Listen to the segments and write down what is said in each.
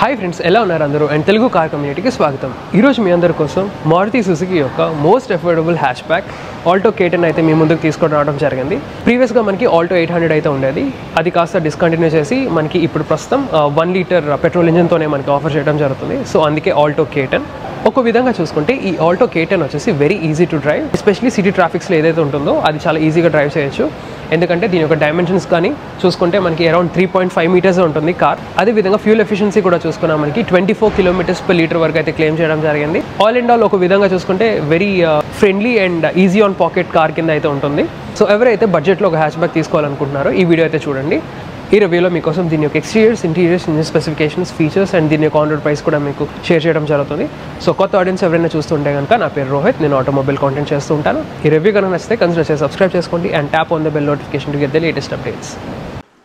Hi friends, ఎలా ఉన్నారు అందరూ? అండ్ తెలుగు కార్ కమ్యూనిటీకి స్వాగతం. ఈరోజు మీ అందరి కోసం మారుతి సుజుకి యొక్క most affordable hatch back Alto K10 అయితే మీ ముందుకు తీసుకొని రావడం జరిగింది. ప్రీవియస్గా మనకి ఆల్టో 800 అయితే ఉండేది, అది కాస్త డిస్కంటిన్యూ చేసి మనకి ఇప్పుడు ప్రస్తుతం 1 లీటర్ పెట్రోల్ ఇంజిన్తోనే మనకి ఆఫర్ చేయడం జరుగుతుంది. సో అందుకే ఆల్టో K10. ఒక విధంగా చూసుకుంటే ఈ ఆల్టో K10 వచ్చేసి very easy to drive, especially city ట్రాఫిక్స్లో ఏదైతే ఉంటుందో అది చాలా ఈజీగా డ్రైవ్ చేయొచ్చు. ఎందుకంటే దీని యొక్క డైమెన్షన్స్ కానీ చూసుకుంటే మనకి అరౌండ్ 3.5 మీటర్స్ ఉంటుంది కార్. అదేవిధంగా ఫ్యూల్ ఎఫిషియన్సీ కూడా చూసుకున్నా మనకి 24 కిలోమీటర్స్ per లీటర్ వరకు అయితే క్లెయిమ్ చేయడం జరిగింది. ఆల్ అండ్ ఆల్ ఒక విధంగా చూసుకుంటే very friendly and easy on pocket car కింద అయితే ఉంటుంది. సో ఎవరైతే బడ్జెట్లో ఒక హ్యాచ్ బ్యాక్ తీసుకోవాలనుకుంటున్నారో ఈ వీడియో అయితే చూడండి. ఈ రివ్యూలో మీకోసం దీని యొక్క exteriors, interiors, engine specifications, features and దీని యొక్క ఆన్ రోడ్ ప్రైస్ కూడా మీకు షేర్ చేయడం జరుగుతుంది. సో కొత్త ఆడియన్స్ ఎవరైనా చూస్తుంటే కనుక నా పేరు రోహిత్, నేను ఆటోమొబైల్ కాంటెంట్ చేస్తూ ఉంటాను. ఈ రివ్యూ కనుక నచ్చితే కన్సిడర్ చేసి సబ్స్క్రైబ్ చేసుకోండి and tap on the bell notification to get the latest updates.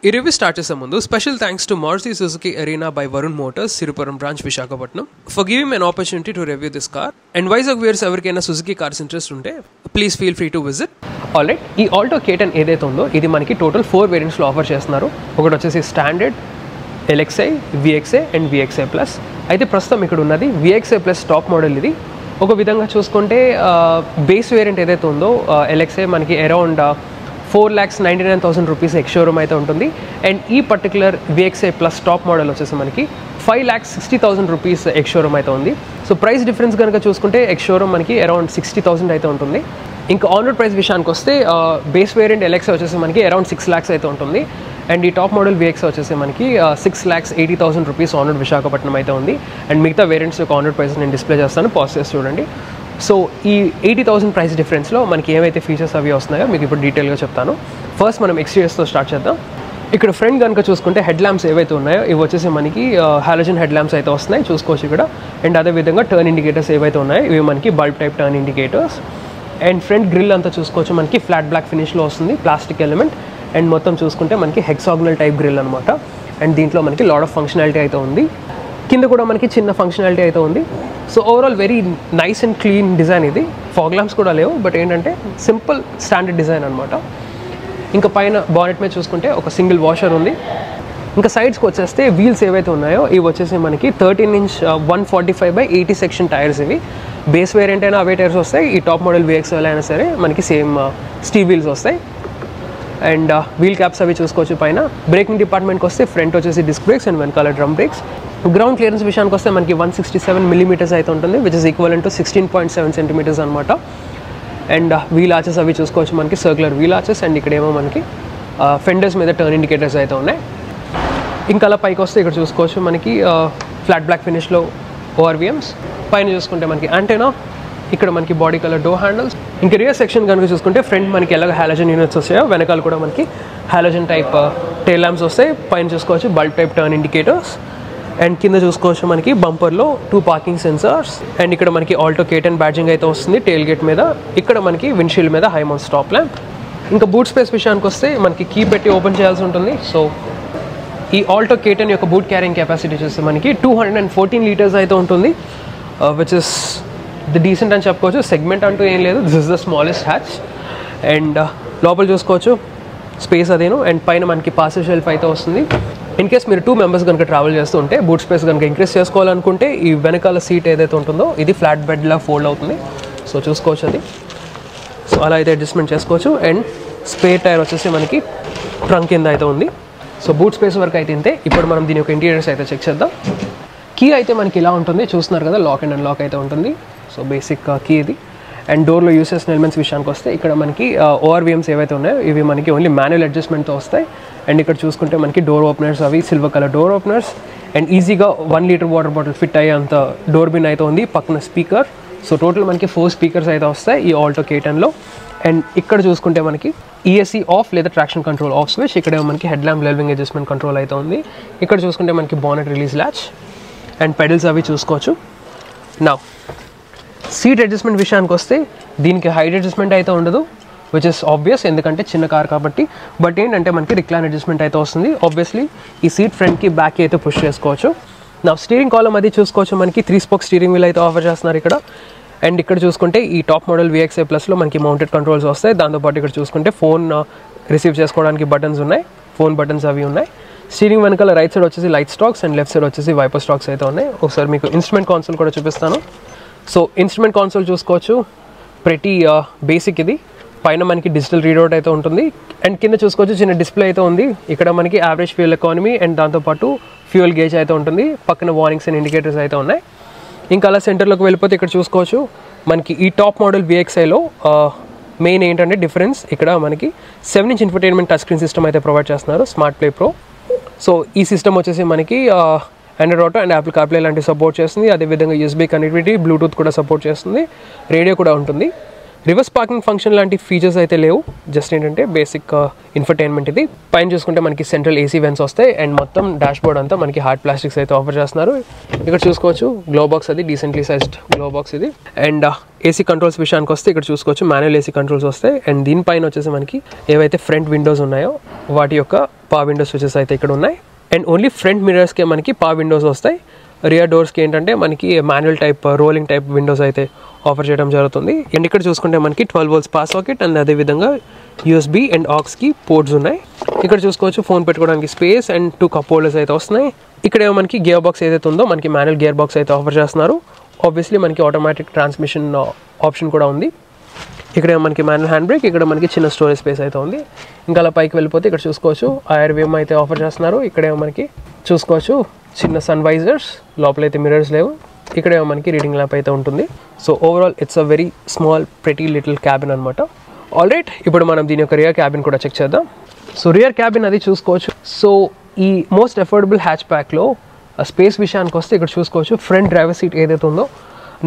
ఈ రివ్యూ స్టార్ట్ చేసే ముందు special thanks to Maruti Suzuki Arena by Varun Motors, Siripuram branch, Visakhapatnam for giving me an opportunity to review this car. And Vizag viewers ఎవరికైనా Suzuki cars interest ఉంటే please feel free to visit. Alright, ఈ Alto K10 ఏదైతే ఉందో ఇది మనకి total 4 వేరియంట్స్లో offer చేస్తున్నారు. ఒకటి వచ్చేసి standard, LXi, VXi and VXi plus. అయితే ప్రస్తుతం ఇక్కడ ఉన్నది VXi ప్లస్ టాప్ మోడల్. ఇది ఒక విధంగా చూసుకుంటే బేస్ వేరియంట్ ఏదైతే ఉందో LXi మనకి అరౌండ్ 4,99,000 రూపీస్ ఎక్స్ షోరూమ్ అయితే ఉంటుంది. అండ్ ఈ particular VXi plus top model వచ్చేసి మనకి 5,60,000 రూపీస్ ఎక్స్ షోరూమ్ అయితే ఉంది. సో ప్రైస్ డిఫరెన్స్ కనుక చూసుకుంటే ఎక్స్ షోరూమ్ మనకి అరౌండ్ 60,000 అయితే ఉంటుంది. ఇంకా ఆన్ రోడ్ ప్రైస్ విషయానికి వస్తే బేస్ వేరియంట్ LXi వచ్చేసి మనకి అరౌండ్ 6 lakhs అయితే ఉంటుంది. అండ్ ఈ టాప్ మోడల్ VXi వచ్చేసి మనకి 6,80,000 రూపీస్ ఆన్ రోడ్ విశాఖపట్నం అయితే ఉంది. అండ్ మిగతా వేరియంట్స్ యొక్క ఆన్ రోడ్ ప్రైస్ నేను డిస్ప్లే చేస్తాను, పాజ్ చేసి చూడండి. సో ఈ 80,000 ప్రైస్ డిఫరెన్స్లో మనకి ఏమైతే ఫీచర్స్ అవి వస్తున్నాయో మీకు ఇప్పుడు డీటెయిల్గా చెప్తాను. ఫస్ట్ మనం ఎక్స్టీరియర్స్తో స్టార్ట్ చేద్దాం. ఇక్కడ ఫ్రంట్ కనుక చూసుకుంటే హెడ్ ల్యాంప్స్ ఏవైతే ఉన్నాయో ఇవి వచ్చేసి మనకి హాలోజన్ హెడ్ ల్యాంప్స్ అయితే వస్తున్నాయి, చూసుకోవచ్చు ఇక్కడ. అండ్ అదేవిధంగా టర్న్ ఇండికేటర్స్ ఏవైతే ఉన్నాయో ఇవి మనకి bulb type turn indicators. And front grille అంతా చూసుకోవచ్చు మనకి ఫ్లాట్ బ్లాక్ ఫినిష్లో వస్తుంది, ప్లాస్టిక్ ఎలిమెంట్. అండ్ మొత్తం చూసుకుంటే మనకి హెక్సాగనల్ టైప్ గ్రిల్ అనమాట. అండ్ దీంట్లో మనకి లాట్ ఆఫ్ ఫంక్షనాలిటీ అయితే ఉంది. కింద కూడా మనకి చిన్న ఫంక్షనాలిటీ అయితే ఉంది. So overall very nice and clean design. ఇది ఫాగ్ ల్యాంప్స్ కూడా లేవు, బట్ ఏంటంటే సింపుల్ స్టాండర్డ్ డిజైన్ అనమాట. ఇంకా పైన బానెట్ మీద చూసుకుంటే ఒక సింగిల్ వాషర్ ఉంది. ఇంకా సైడ్స్కి వచ్చేస్తే వీల్స్ ఏవైతే ఉన్నాయో ఇవి వచ్చేసి మనకి 13" 145/80 సెక్షన్ టైర్స్. ఇవి బేస్ వేరియంట్ అయినా అవే టైర్స్ వస్తాయి. ఈ టాప్ మోడల్ VXi అయినా సరే మనకి సేమ్ స్టీవ్ వీల్స్ వస్తాయి. అండ్ వీల్ క్యాప్స్ అవి చూసుకోవచ్చు పైన. బ్రేకింగ్ డిపార్ట్మెంట్కి వస్తే ఫ్రంట్ వచ్చేసి డిస్క్ బ్రేక్స్ అండ్ వెనకాల డ్రమ్ బ్రేక్స్. గ్రౌండ్ క్లియరెన్స్ విషయానికి వస్తే మనకి 167 millimeters అయితే ఉంటుంది, which is equal to 16.7 centimeters అనమాట. అండ్ వీల్ ఆర్చెస్ అవి చూసుకోవచ్చు మనకి సర్క్యులర్ వీల్ ఆర్చెస్. అండ్ ఇక్కడేమో మనకి ఫెండర్స్ మీద టర్న్ ఇండికేటర్స్ అయితే ఉన్నాయి. ఇంకా అలా పైకి వస్తే ఇక్కడ చూసుకోవచ్చు మనకి ఫ్లాట్ బ్లాక్ ఫినిష్లో ORVMs. పైన చూసుకుంటే మనకి యాంటెనా, ఇక్కడ మనకి బాడీ కలర్ డోర్ హ్యాండిల్స్. ఇంకా రియర్ సెక్షన్ కనుక చూసుకుంటే ఫ్రంట్ మనకి ఎలాగ హాలోజన్ యూనిట్స్ వస్తాయో వెనకాల కూడా మనకి హాలోజన్ టైప్ టైల్ ల్యాంప్స్ వస్తాయి. పైన చూసుకోవచ్చు bulb type turn indicators. And కింద చూసుకోవచ్చు మనకి బంపర్లో 2 పార్కింగ్ సెన్సార్స్. అండ్ ఇక్కడ మనకి ఆల్టో K10 బ్యాడ్జింగ్ అయితే వస్తుంది టెయిల్ గేట్ మీద. ఇక్కడ మనకి విండ్షీల్డ్ మీద హై మౌంట్ స్టాప్ ల్యాంప్. ఇంకా బూట్ స్పేస్ విషయానికి వస్తే మనకి కీ పెట్టి ఓపెన్ చేయాల్సి ఉంటుంది. సో ఈ ఆల్టో K10 యొక్క బూట్ క్యారింగ్ కెపాసిటీ చూస్తే మనకి 214 liters అయితే ఉంటుంది, విచ్ ఇస్ ది డీసెంట్ అని చెప్పుకోవచ్చు. సెగ్మెంట్ అంటూ ఏం లేదు, this is the smallest hatch. And లోపల చూసుకోవచ్చు స్పేస్ అదేను. అండ్ పైన మనకి పాసెస్ షెల్ఫ్ అయితే వస్తుంది. ఇన్ కేస్ మీరు 2 members కనుక ట్రావెల్ చేస్తూ ఉంటే బూట్ స్పేస్ కనుక ఇంక్రీస్ చేసుకోవాలనుకుంటే ఈ వెనకాల సీట్ ఏదైతే ఉంటుందో ఇది ఫ్లాట్ బెడ్లా ఫోల్డ్ అవుతుంది. సో చూసుకోవచ్చు అది. సో అలా అయితే అడ్జస్ట్మెంట్ చేసుకోవచ్చు. అండ్ స్పేర్ టైర్ వచ్చేసి మనకి ట్రంక్ కింద అయితే ఉంది. సో బూట్ స్పేస్ వరకు అయితే ఇంతే. ఇప్పుడు మనం దీని యొక్క ఇంటీరియర్స్ అయితే చెక్ చేద్దాం. కీ అయితే మనకి ఇలా ఉంటుంది, చూస్తున్నారు కదా, లాక్ అండ్ అన్లాక్ అయితే ఉంటుంది. సో బేసిక్ కీ ఇది. అండ్ డోర్లో యూస్ చేసిన ఎలిమెంట్స్ విషయానికి వస్తే ఇక్కడ మనకి ORVMs ఏవైతే ఉన్నాయో ఇవి మనకి ఓన్లీ మాన్యువల్ అడ్జస్ట్మెంట్తో వస్తాయి. అండ్ ఇక్కడ చూసుకుంటే మనకి డోర్ ఓపెనర్స్ అవి silver colour door openers. And ఈజీగా 1 liter వాటర్ బాటిల్ ఫిట్ అయ్యే అంత డోర్ బిన్ అయితే ఉంది. పక్కన స్పీకర్. సో టోటల్ మనకి 4 speakers అయితే వస్తాయి ఈ ఆల్టో K10లో. అండ్ ఇక్కడ చూసుకుంటే మనకి ESC ఆఫ్ లేదా ట్రాక్షన్ కంట్రోల్ ఆఫ్ స్విచ్. ఇక్కడ మనకి head lamp levelling adjustment control అయితే ఉంది. ఇక్కడ చూసుకుంటే మనకి bonnet release latch and pedals అవి చూసుకోవచ్చు. నౌ సీట్ అడ్జస్ట్మెంట్ విషయానికి వస్తే దీనికి హైట్ అడ్జస్ట్మెంట్ అయితే ఉండదు, విచ్ ఇస్ ఆబ్వియస్ ఎందుకంటే చిన్న కార్ కాబట్టి. బట్ ఏంటంటే మనకి రిక్లైన్ అడ్జస్ట్మెంట్ అయితే వస్తుంది. ఆబ్వియస్లీ ఈ సీట్ ఫ్రంట్కి బ్యాక్కి అయితే పుష్ చేసుకోవచ్చు. నా స్టీరింగ్ కాలమ్ అది చూసుకోవచ్చు మనకి 3 spoke స్టీరింగ్ వీల్ అయితే ఆఫర్ చేస్తున్నారు ఇక్కడ. అండ్ ఇక్కడ చూసుకుంటే ఈ టాప్ మోడల్ VXi ప్లస్లో మనకి మౌంటెడ్ కంట్రోల్స్ వస్తాయి. దాంతోపాటు ఇక్కడ చూసుకుంటే ఫోన్ రిసీవ్ చేసుకోవడానికి బటన్స్ ఉన్నాయి, ఫోన్ బటన్స్ అవి ఉన్నాయి. స్టీరింగ్ వెనకాల రైట్ సైడ్ వచ్చేసి light stocks and left side వచ్చేసి వైపర్ స్టాక్స్ అయితే ఉన్నాయి. ఒకసారి మీకు ఇన్స్ట్రుమెంట్ కాన్సోల్ కూడా చూపిస్తాను. సో ఇన్స్ట్రుమెంట్ కాన్సోల్ చూసుకోవచ్చు, ప్రతి బేసిక్ ఇది. పైన మనకి డిజిటల్ రీడౌట్ అయితే ఉంటుంది అండ్ కింద చూసుకోవచ్చు చిన్న డిస్ప్లే అయితే ఉంది. ఇక్కడ మనకి యావరేజ్ ఫ్యూయల్ ఎకానమీ అండ్ దాంతోపాటు ఫ్యూయల్ గేజ్ అయితే ఉంటుంది. పక్కన వార్నింగ్స్ అండ్ ఇండికేటర్స్ అయితే ఉన్నాయి. ఇంకా అలా సెంటర్లోకి వెళ్ళిపోతే ఇక్కడ చూసుకోవచ్చు మనకి ఈ టాప్ మోడల్ VXIలో మెయిన్ ఏంటంటే డిఫరెన్స్, ఇక్కడ మనకి 7-inch infotainment touch screen system అయితే ప్రొవైడ్ చేస్తున్నారు, స్మార్ట్ ప్లే ప్రో. సో ఈ సిస్టమ్ వచ్చేసి మనకి Android auto and Apple CarPlay లాంటివి సపోర్ట్ చేస్తుంది. అదేవిధంగా USB కనెక్టివిటీ, బ్లూటూత్ కూడా సపోర్ట్ చేస్తుంది, రేడియో కూడా ఉంటుంది. రివర్స్ పార్కింగ్ ఫంక్షన్ లాంటి ఫీచర్స్ అయితే లేవు, జస్ట్ ఏంటంటే బేసిక్ ఇన్ఫర్టైన్మెంట్ ఇది. పైన చూసుకుంటే మనకి సెంట్రల్ AC వెంట్స్ వస్తాయి అండ్ మొత్తం డాష్ బోర్డ్ అంతా మనకి హార్డ్ ప్లాస్టిక్స్ అయితే ఆఫర్ చేస్తున్నారు. ఇక్కడ చూసుకోవచ్చు గ్లో బాక్స్, అది డీసెంట్లీ సైజ్డ్ గ్లో బాక్స్ ఇది. అండ్ AC కంట్రోల్స్ విషయానికి వస్తే ఇక్కడ చూసుకోవచ్చు మాన్యువల్ AC కంట్రోల్స్ వస్తాయి. అండ్ దీనిపైన వచ్చేసి మనకి ఏవైతే ఫ్రంట్ విండోస్ ఉన్నాయో వాటి యొక్క పవర్ విండోస్ స్విచెస్ అయితే ఇక్కడ ఉన్నాయి. అండ్ ఓన్లీ ఫ్రంట్ మిరర్స్కే మనకి పవర్ విండోస్ వస్తాయి. రియర్ డోర్స్కి ఏంటంటే మనకి manual type rolling type Windows అయితే ఆఫర్ చేయడం జరుగుతుంది. అండ్ ఇక్కడ చూసుకుంటే మనకి 12 volts పాస్ సాకెట్ అండ్ అదేవిధంగా USB అండ్ AUXకి పోర్ట్స్ ఉన్నాయి. ఇక్కడ చూసుకోవచ్చు ఫోన్ పెట్టుకోవడానికి స్పేస్ అండ్ 2 కప్ హోల్డర్స్ అయితే వస్తున్నాయి. ఇక్కడ మనకి గేర్ బాక్స్ ఏదైతే ఉందో మనకి మాన్యువల్ గేర్ బాక్స్ అయితే ఆఫర్ చేస్తున్నారు. ఆబ్వియస్లీ మనకి ఆటోమేటిక్ ట్రాన్స్మిషన్ ఆప్షన్ కూడా ఉంది. ఇక్కడ మనకి మాన్యువల్ హ్యాండ్ బ్రేక్, ఇక్కడ మనకి చిన్న స్టోరేజ్ స్పేస్ అయితే ఉంది. ఇంకా అలా పైకి వెళ్ళిపోతే ఇక్కడ చూసుకోవచ్చు IR-VM అయితే ఆఫర్ చేస్తున్నారు. ఇక్కడ మనకి చూసుకోవచ్చు చిన్న సన్ వైజర్స్, లోపలైతే మిరర్స్ లేవు. ఇక్కడ మనకి రీడింగ్ ల్యాంప్ అయితే ఉంటుంది. So overall it's a very small pretty little cabin అనమాట. ఆల్ రైట్, ఇప్పుడు మనం దీని యొక్క రియర్ క్యాబిన్ కూడా చెక్ చేద్దాం. సో రియర్ క్యాబిన్ అది చూసుకోవచ్చు. సో ఈ మోస్ట్ అఫోర్డబుల్ హ్యాచ్ బ్యాక్లో స్పేస్ విషయానికి వస్తే ఇక్కడ చూసుకోవచ్చు ఫ్రంట్ డ్రైవర్ సీట్ ఏదైతే ఉందో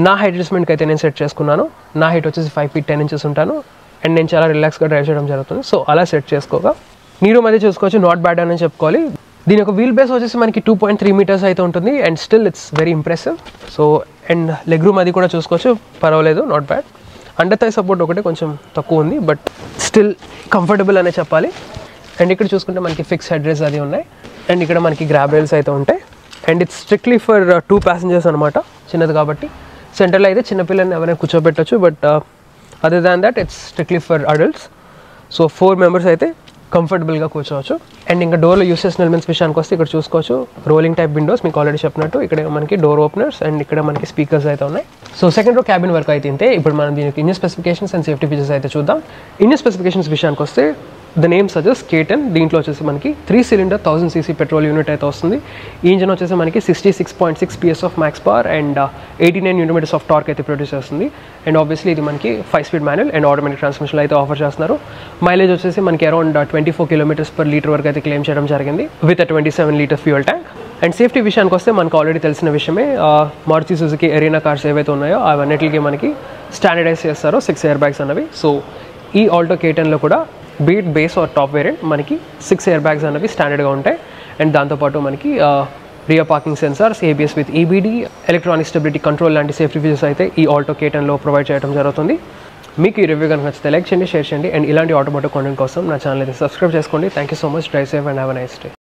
నా హైట్ అడ్జస్ట్మెంట్కి అయితే నేను సెట్ చేసుకున్నాను. నా హైట్ వచ్చేసి 5 feet 10 inches ఉంటాను అండ్ నేను చాలా రిలాక్స్గా డ్రైవ్ చేయడం జరుగుతుంది. సో అలా సెట్ చేసుకోగా నీరు మధ్య చూసుకోవచ్చు, నాట్ బ్యాడ్ అని చెప్పుకోవాలి. దీని యొక్క వీల్ బేస్ వచ్చేసి మనకి 2.3 meters అయితే ఉంటుంది and still it's very impressive. So and leg room అది కూడా చూసుకోవచ్చు, పర్వాలేదు, not bad. Under thigh support ఒకటే కొంచెం తక్కువ ఉంది బట్ స్టిల్ కంఫర్టబుల్ అనే చెప్పాలి. అండ్ ఇక్కడ చూసుకుంటే మనకి ఫిక్స్ హెడ్ రెస్ట్ అది ఉన్నాయి అండ్ ఇక్కడ మనకి గ్రాబ్ రైల్స్ అయితే ఉంటాయి. And it's strictly for 2 passengers అనమాట, చిన్నది కాబట్టి. సెంటర్లో అయితే చిన్నపిల్లల్ని ఎవరైనా కూర్చోబెట్టచ్చు but other than that it's strictly for adults. So 4 members అయితే కంఫర్టబుల్గా కూర్చోవచ్చు. అండ్ ఇంకా డోర్లో యూస్ చేసిన ఎలిమెంట్స్ విషయానికి వస్తే ఇక్కడ చూసుకోవచ్చు రోలింగ్ టైప్ విండోస్, మీకు ఆల్రెడీ చెప్పినట్టు. ఇక్కడ మనకి డోర్ ఓపెనర్స్ అండ్ ఇక్కడ మనకి స్పీకర్స్ అయితే ఉన్నాయి. సో సెకండ్ రో క్యాబిన్ వరకు అయితే ఇంతే. ఇప్పుడు మనం దీనికి engine specifications and safety features అయితే చూద్దాం. ఇంజిన్ స్పెసిఫికేషన్స్ విషయానికి వస్తే ద నేమ్ సజెస్ట్ K10. దీంట్లో వచ్చేసి మనకి 3-cylinder 1000cc పెట్రోల్ యూనిట్ అయితే వస్తుంది. ఈ ఇంజిన్ వచ్చేసి మనకి 66.6 PS of maths power and 89 Nm of torque అయితే ప్రొడ్యూస్ చేస్తుంది. అండ్ ఆబ్వియస్లీ ఇది మనకి 5-speed manual and automatic transmission అయితే ఆఫర్ చేస్తున్నారు. మైలేజ్ వచ్చేసి మనకి అరౌండ్ 24 km/L వరకు అయితే క్లెయిమ్ చేయడం జరిగింది with 27-liter fuel tank. And safety విషయానికి వస్తే మనకు ఆల్రెడీ తెలిసిన విషయమే, మారుతి సుజుకి ఎరీనా కార్స్ ఏవైతే ఉన్నాయో అవన్నిటికీ మనకి స్టాండర్డైజ్ చేస్తారో 6 airbags అన్నవి. సో ఈ ఆల్టో K10లో కూడా be it base or top variant మనకి 6 airbags అనేవి స్టాండర్డ్గా ఉంటాయి. అండ్ దాంతోపాటు మనకి rear parking sensors, ABS with EBD, electronic stability control లాంటి సేఫ్టీ ఫీచర్స్ అయితే ఈ ఆల్టో K10లో ప్రొవైడ్ చేయడం జరుగుతుంది. మీకు ఈ రివ్యూ కనుక నచ్చితే లైక్ చేయండి, షేర్ చేయండి అండ్ ఇలాంటి ఆటోమోటివ్ కాంటెంట్ కోసం నా ఛానల్ అయితే సబ్స్క్రైబ్ చేసుకోండి. Thank you so much. Drive safe and have a nice day.